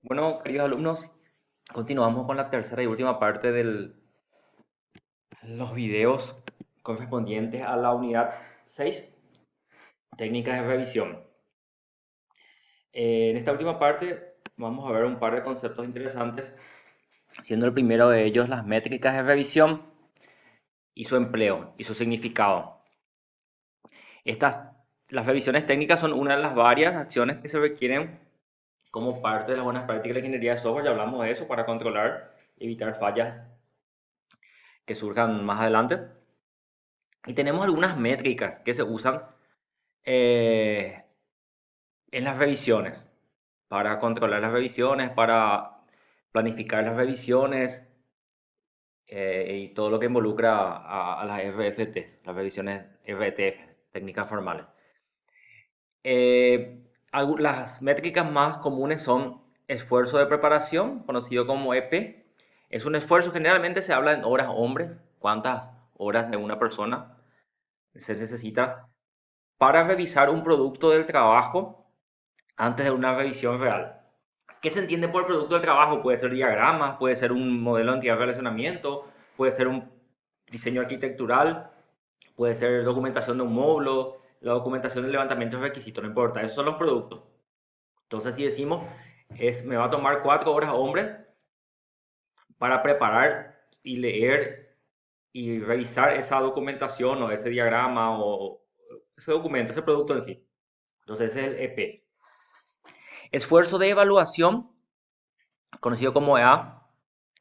Bueno, queridos alumnos, continuamos con la tercera y última parte de los videos correspondientes a la unidad 6, técnicas de revisión. En esta última parte vamos a ver un par de conceptos interesantes, siendo el primero de ellos las métricas de revisión y su empleo y su significado. Estas, las revisiones técnicas son una de las varias acciones que se requieren como parte de las buenas prácticas de la ingeniería de software. Ya hablamos de eso para controlar y evitar fallas que surjan más adelante. Y tenemos algunas métricas que se usan eh, en las revisiones, para controlar las revisiones, para planificar las revisiones y todo lo que involucra a las RFTs, las revisiones RTF, técnicas formales. Las métricas más comunes son esfuerzo de preparación, conocido como EP. Es un esfuerzo, generalmente se habla en horas hombres, cuántas horas de una persona se necesita para revisar un producto del trabajo antes de una revisión real. ¿Qué se entiende por producto del trabajo? Puede ser diagramas, puede ser un modelo de entidad de relacionamiento, puede ser un diseño arquitectural, puede ser documentación de un módulo, la documentación del levantamiento de requisitos, no importa, esos son los productos. Entonces, si decimos, me va a tomar 4 horas, hombre, para preparar y leer y revisar esa documentación o ese diagrama o ese documento, ese producto en sí. Entonces, ese es el EP. Esfuerzo de evaluación, conocido como EA,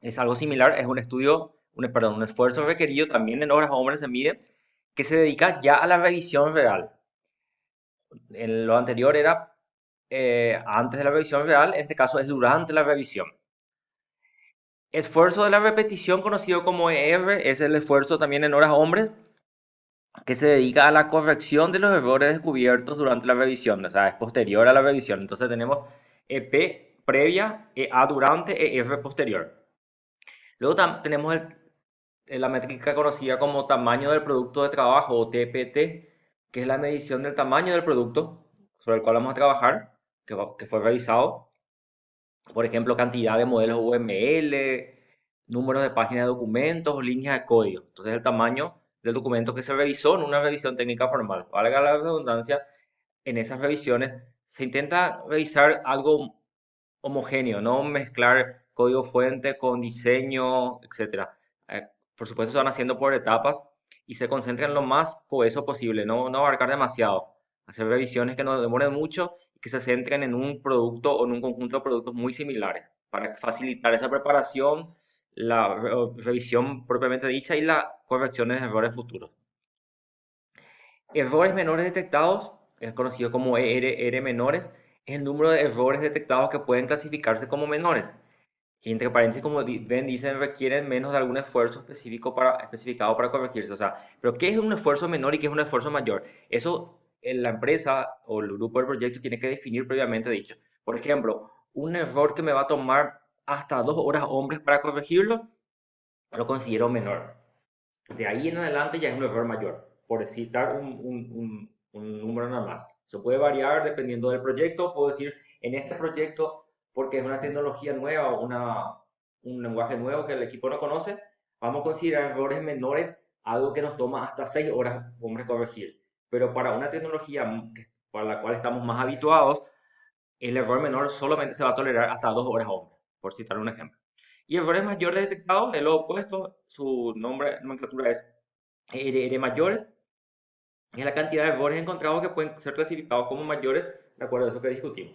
es algo similar, es un estudio, un esfuerzo requerido también en horas hombres se mide, que se dedica ya a la revisión real. En lo anterior era antes de la revisión real, en este caso es durante la revisión. Esfuerzo de la repetición, conocido como ER, es el esfuerzo también en horas hombres, que se dedica a la corrección de los errores descubiertos durante la revisión, o sea, es posterior a la revisión. Entonces tenemos EP previa, EA durante, ER posterior. Luego tenemos la métrica conocida como tamaño del producto de trabajo o TPT, que es la medición del tamaño del producto sobre el cual vamos a trabajar, que fue revisado. Por ejemplo, cantidad de modelos UML, números de páginas de documentos o líneas de código. Entonces, el tamaño del documento que se revisó en una revisión técnica formal. Valga la redundancia, en esas revisiones se intenta revisar algo homogéneo, no mezclar código fuente con diseño, etcétera. Por supuesto, se van haciendo por etapas y se concentran en lo más coheso posible, no abarcar demasiado. Hacer revisiones que no demoren mucho y que se centren en un producto o en un conjunto de productos muy similares para facilitar esa preparación, la revisión propiamente dicha y la corrección de errores futuros. Errores menores detectados, es conocido como ER menores, es el número de errores detectados que pueden clasificarse como menores. Y entre paréntesis, como ven, dicen, requieren menos de algún esfuerzo especificado para corregirse. O sea, pero ¿qué es un esfuerzo menor y qué es un esfuerzo mayor? Eso la empresa o el grupo del proyecto tiene que definir previamente dicho. Por ejemplo, un error que me va a tomar hasta 2 horas hombres para corregirlo, lo considero menor. De ahí en adelante ya es un error mayor, por citar un número nada más. Eso puede variar dependiendo del proyecto. Puedo decir, en este proyecto, porque es una tecnología nueva o un lenguaje nuevo que el equipo no conoce, vamos a considerar errores menores, algo que nos toma hasta 6 horas, hombre, corregir. Pero para una tecnología para la cual estamos más habituados, el error menor solamente se va a tolerar hasta 2 horas, hombre, por citar un ejemplo. Y errores mayores detectados, es lo opuesto, su nombre, nomenclatura es R mayores, es la cantidad de errores encontrados que pueden ser clasificados como mayores de acuerdo a eso que discutimos.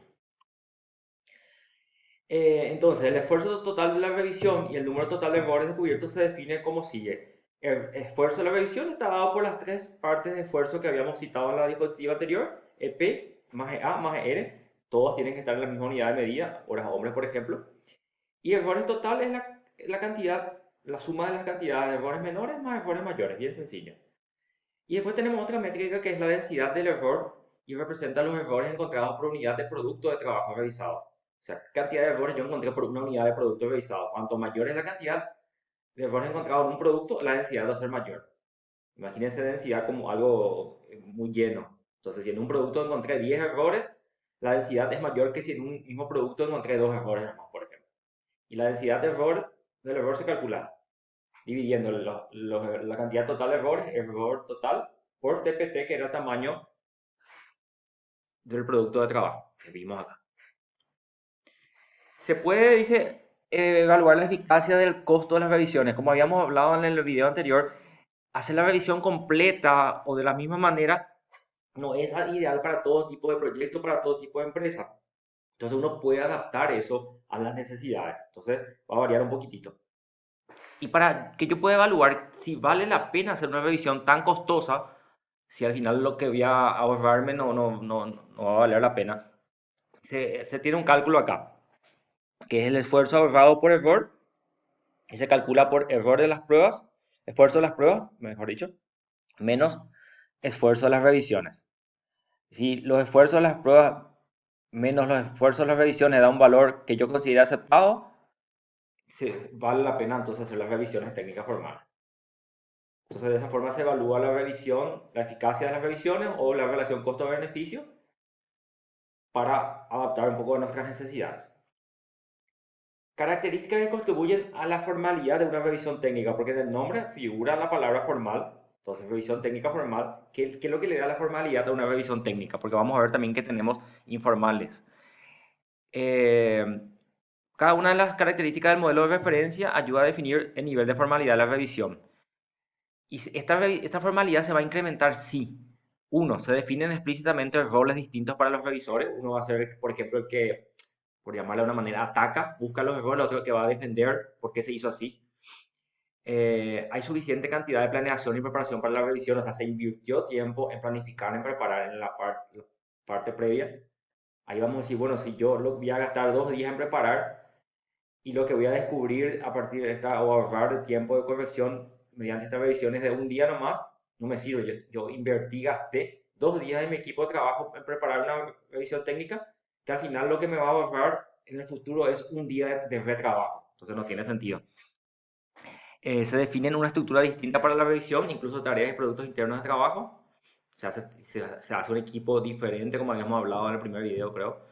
Entonces, el esfuerzo total de la revisión y el número total de errores descubiertos se define como sigue. El esfuerzo de la revisión está dado por las tres partes de esfuerzo que habíamos citado en la diapositiva anterior, EP más EA más ER, todos tienen que estar en la misma unidad de medida, horas hombres por ejemplo, y errores totales es la cantidad, la suma de las cantidades de errores menores más errores mayores, bien sencillo. Y después tenemos otra métrica que es la densidad del error y representa los errores encontrados por unidad de producto de trabajo revisado. O sea, ¿qué cantidad de errores yo encontré por una unidad de producto revisado? Cuanto mayor es la cantidad de errores encontrados en un producto, la densidad va a ser mayor. Imagínense densidad como algo muy lleno. Entonces, si en un producto encontré 10 errores, la densidad es mayor que si en un mismo producto encontré dos errores nomás, por ejemplo. Y la densidad de error, del error se calcula dividiendo la cantidad total de errores, error total, por TPT, que era el tamaño del producto de trabajo que vimos acá. Se puede, dice, evaluar la eficacia del costo de las revisiones. Como habíamos hablado en el video anterior, hacer la revisión completa o de la misma manera no es ideal para todo tipo de proyecto, para todo tipo de empresa. Entonces uno puede adaptar eso a las necesidades. Entonces va a variar un poquitito. Y para que yo pueda evaluar si vale la pena hacer una revisión tan costosa, si al final lo que voy a ahorrarme no va a valer la pena, se tiene un cálculo acá, que es el esfuerzo ahorrado por error, y se calcula por error de las pruebas, esfuerzo de las pruebas, mejor dicho, menos esfuerzo de las revisiones. Si los esfuerzos de las pruebas menos los esfuerzos de las revisiones da un valor que yo considero aceptado, vale la pena entonces hacer las revisiones técnicas formales. Entonces, de esa forma se evalúa la revisión, la eficacia de las revisiones o la relación costo-beneficio para adaptar un poco a nuestras necesidades. Características que contribuyen a la formalidad de una revisión técnica, porque en el nombre figura la palabra formal, entonces revisión técnica formal, ¿qué es lo que le da la formalidad a una revisión técnica? Porque vamos a ver también que tenemos informales. Eh, Cada una de las características del modelo de referencia ayuda a definir el nivel de formalidad de la revisión. Y esta formalidad se va a incrementar si, uno, se definen explícitamente roles distintos para los revisores. Uno va a ser, por ejemplo, el que, por llamarlo de una manera, ataca, busca los errores, el otro el que va a defender por qué se hizo así. Hay suficiente cantidad de planeación y preparación para la revisión, o sea, se invirtió tiempo en planificar, en preparar en la parte previa. Ahí vamos a decir, bueno, si yo voy a gastar 2 días en preparar, y lo que voy a descubrir a partir de esta o ahorrar de tiempo de corrección mediante estas revisiones de un día nomás, no me sirve. Yo invertí, gasté 2 días de mi equipo de trabajo en preparar una revisión técnica que al final lo que me va a ahorrar en el futuro es un día de retrabajo. Entonces no tiene sentido. Se definen una estructura distinta para la revisión, incluso tareas y productos internos de trabajo. Se hace un equipo diferente, como habíamos hablado en el primer video, creo.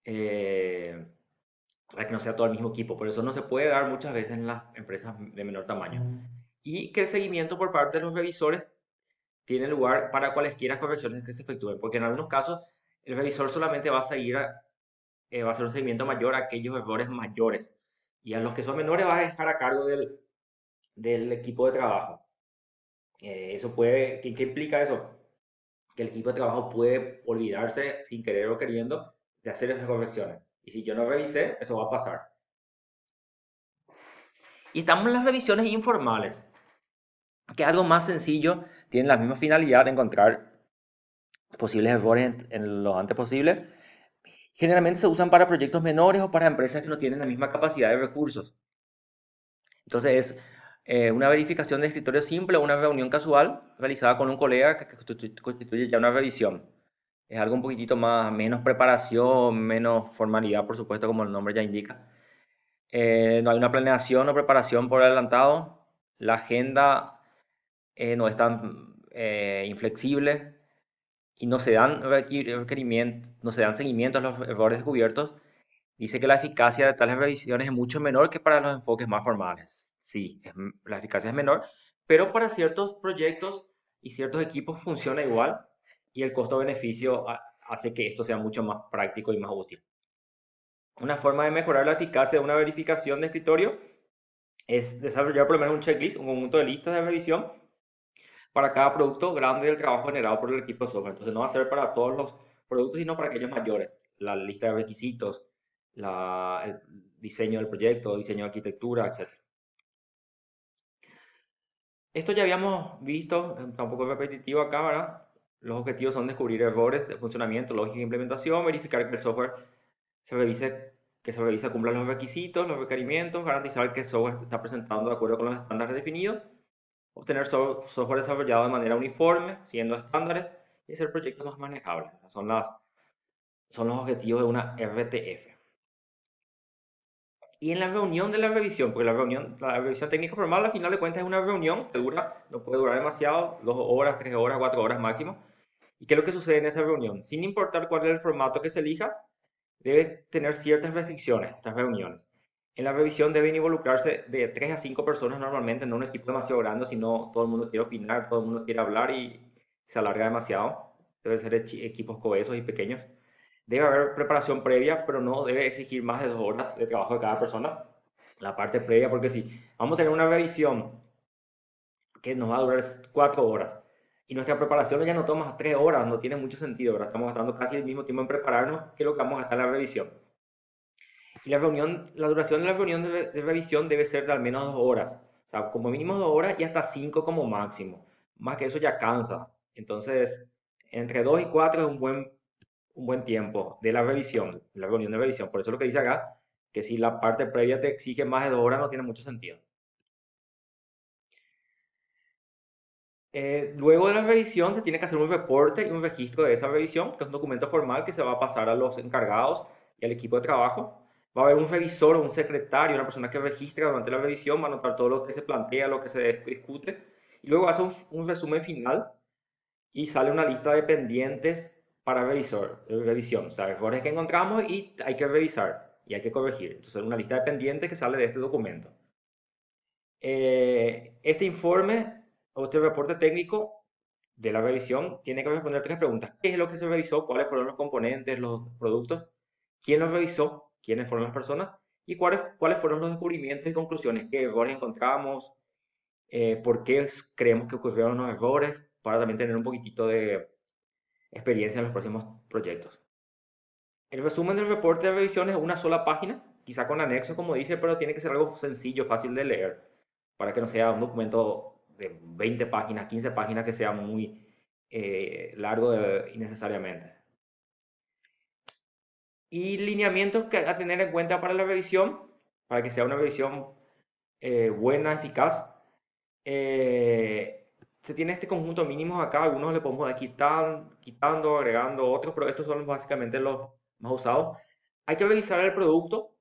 Eh, para que no sea todo el mismo equipo. Por eso no se puede dar muchas veces en las empresas de menor tamaño. Y que el seguimiento por parte de los revisores tiene lugar para cualesquiera correcciones que se efectúen, porque en algunos casos el revisor solamente va a va a hacer un seguimiento mayor a aquellos errores mayores, y a los que son menores va a dejar a cargo del equipo de trabajo. ¿Qué implica eso? Que el equipo de trabajo puede olvidarse sin querer o queriendo de hacer esas correcciones. Y si yo no revisé, eso va a pasar. Y estamos en las revisiones informales, que es algo más sencillo, tienen la misma finalidad de encontrar posibles errores en lo antes posible. Generalmente se usan para proyectos menores o para empresas que no tienen la misma capacidad de recursos. Entonces es una verificación de escritorio simple o una reunión casual realizada con un colega que constituye ya una revisión. Es algo un poquitito más, menos preparación, menos formalidad, por supuesto, como el nombre ya indica. No hay una planeación o preparación por adelantado. La agenda no es tan inflexible y no se dan requerimientos, no se dan seguimiento a los errores descubiertos. Dice que la eficacia de tales revisiones es mucho menor que para los enfoques más formales. Sí, la eficacia es menor, pero para ciertos proyectos y ciertos equipos funciona igual, y el costo-beneficio hace que esto sea mucho más práctico y más útil. Una forma de mejorar la eficacia de una verificación de escritorio es desarrollar por lo menos un checklist, un conjunto de listas de revisión para cada producto grande del trabajo generado por el equipo de software. Entonces no va a ser para todos los productos, sino para aquellos mayores. La lista de requisitos, el diseño del proyecto, diseño de arquitectura, etc. Esto ya habíamos visto, está un poco repetitivo acá, ¿verdad? Los objetivos son descubrir errores de funcionamiento, lógica e implementación, verificar que el software se revise, que se revise cumpla los requisitos, los requerimientos, garantizar que el software está presentando de acuerdo con los estándares definidos, obtener software desarrollado de manera uniforme, siguiendo estándares, y hacer proyectos más manejables. Son los objetivos de una RTF. Y en la reunión de la revisión, porque la revisión técnica formal al final de cuentas es una reunión que dura, no puede durar demasiado, 2 horas, 3 horas, 4 horas máximo. ¿Y qué es lo que sucede en esa reunión? Sin importar cuál es el formato que se elija, debe tener ciertas restricciones estas reuniones. En la revisión deben involucrarse de 3 a 5 personas normalmente, no un equipo demasiado grande, sino todo el mundo quiere opinar, todo el mundo quiere hablar y se alarga demasiado. Deben ser equipos cohesos y pequeños. Debe haber preparación previa, pero no debe exigir más de 2 horas de trabajo de cada persona. La parte previa, porque si vamos a tener una revisión que nos va a durar 4 horas y nuestra preparación ya no toma 3 horas, no tiene mucho sentido, ¿verdad? Estamos gastando casi el mismo tiempo en prepararnos que lo que vamos a gastar en la revisión. Y la duración de la reunión de revisión debe ser de al menos 2 horas. O sea, como mínimo 2 horas y hasta 5 como máximo. Más que eso ya cansa. Entonces, entre 2 y 4 es un buen tiempo de la revisión, de la reunión de revisión. Por eso lo que dice acá, que si la parte previa te exige más de 2 horas no tiene mucho sentido. Luego de la revisión se tiene que hacer un reporte y un registro de esa revisión, que es un documento formal que se va a pasar a los encargados y al equipo de trabajo. Va a haber un revisor o un secretario, una persona que registra durante la revisión, va a anotar todo lo que se plantea, lo que se discute, y luego hace un resumen final y sale una lista de pendientes para revisión. O sea, errores que encontramos y hay que revisar y hay que corregir. Entonces, una lista de pendientes que sale de este documento. Este informe o este reporte técnico de la revisión tiene que responder 3 preguntas. ¿Qué es lo que se revisó? ¿Cuáles fueron los componentes, los productos? ¿Quién los revisó? ¿Quiénes fueron las personas? ¿Y cuáles fueron los descubrimientos y conclusiones? ¿Qué errores encontramos? ¿Por qué creemos que ocurrieron los errores? Para también tener un poquitito de experiencia en los próximos proyectos. El resumen del reporte de revisión es una sola página, quizá con anexo, como dice, pero tiene que ser algo sencillo, fácil de leer, para que no sea un documento de 20 páginas, 15 páginas, que sea muy largo innecesariamente. Y lineamientos que a tener en cuenta para la revisión, para que sea una revisión buena, eficaz. Se tiene este conjunto mínimo acá, algunos le podemos ir quitando, agregando otros, pero estos son básicamente los más usados. Hay que revisar el producto,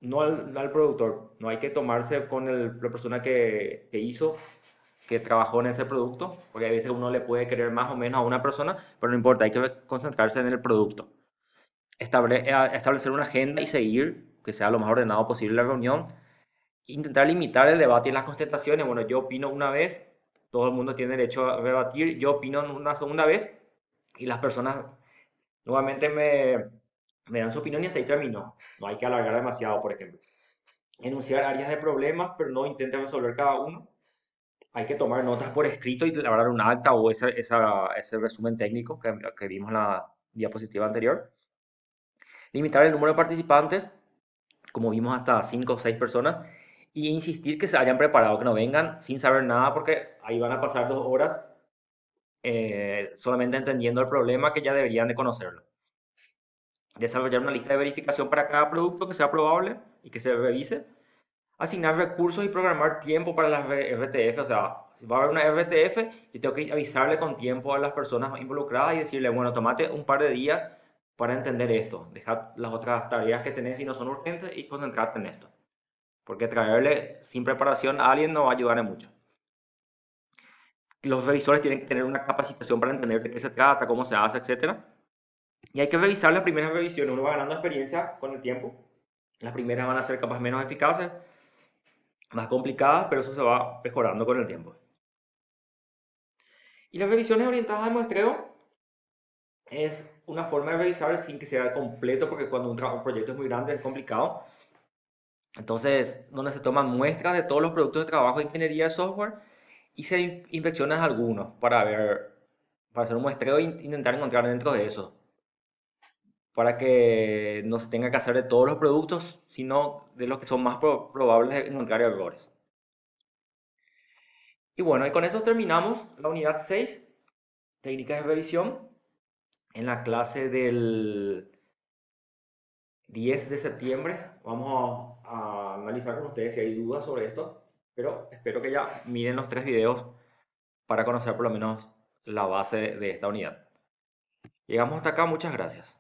no al productor. No hay que tomarse con la persona que hizo, que trabajó en ese producto, porque a veces uno le puede querer más o menos a una persona, pero no importa, hay que concentrarse en el producto. Establecer una agenda y seguir, que sea lo más ordenado posible la reunión. Intentar limitar el debate y las contestaciones. Bueno, yo opino una vez, todo el mundo tiene derecho a rebatir, yo opino una segunda vez y las personas nuevamente me dan su opinión y hasta ahí terminó. No hay que alargar demasiado, por ejemplo. Enunciar áreas de problemas, pero no intente resolver cada uno. Hay que tomar notas por escrito y elaborar un acta o ese resumen técnico que vimos en la diapositiva anterior. Limitar el número de participantes, como vimos, hasta 5 o 6 personas. Y insistir que se hayan preparado, que no vengan sin saber nada, porque ahí van a pasar 2 horas solamente entendiendo el problema que ya deberían de conocerlo. Desarrollar una lista de verificación para cada producto que sea probable y que se revise. Asignar recursos y programar tiempo para las RTF. O sea, si va a haber una RTF, yo tengo que avisarle con tiempo a las personas involucradas y decirle, bueno, tomate un par de días para entender esto. Deja las otras tareas que tenés si no son urgentes y concentrarte en esto. Porque traerle sin preparación a alguien no va a ayudar en mucho. Los revisores tienen que tener una capacitación para entender de qué se trata, cómo se hace, etcétera. Y hay que revisar las primeras revisiones. Uno va ganando experiencia con el tiempo. Las primeras van a ser capaz menos eficaces, más complicadas, pero eso se va mejorando con el tiempo. Y las revisiones orientadas al muestreo es una forma de revisar sin que sea completo, porque cuando un proyecto es muy grande es complicado. Entonces, donde se toman muestras de todos los productos de trabajo de ingeniería de software y se inspecciona algunos para hacer un muestreo e intentar encontrar dentro de eso, para que no se tenga que hacer de todos los productos, sino de los que son más probables de encontrar errores. Y bueno, y con eso terminamos la unidad 6, técnicas de revisión. En la clase del 10 de septiembre vamos a analizar con ustedes si hay dudas sobre esto, pero espero que ya miren los 3 videos para conocer por lo menos la base de esta unidad. Llegamos hasta acá, muchas gracias.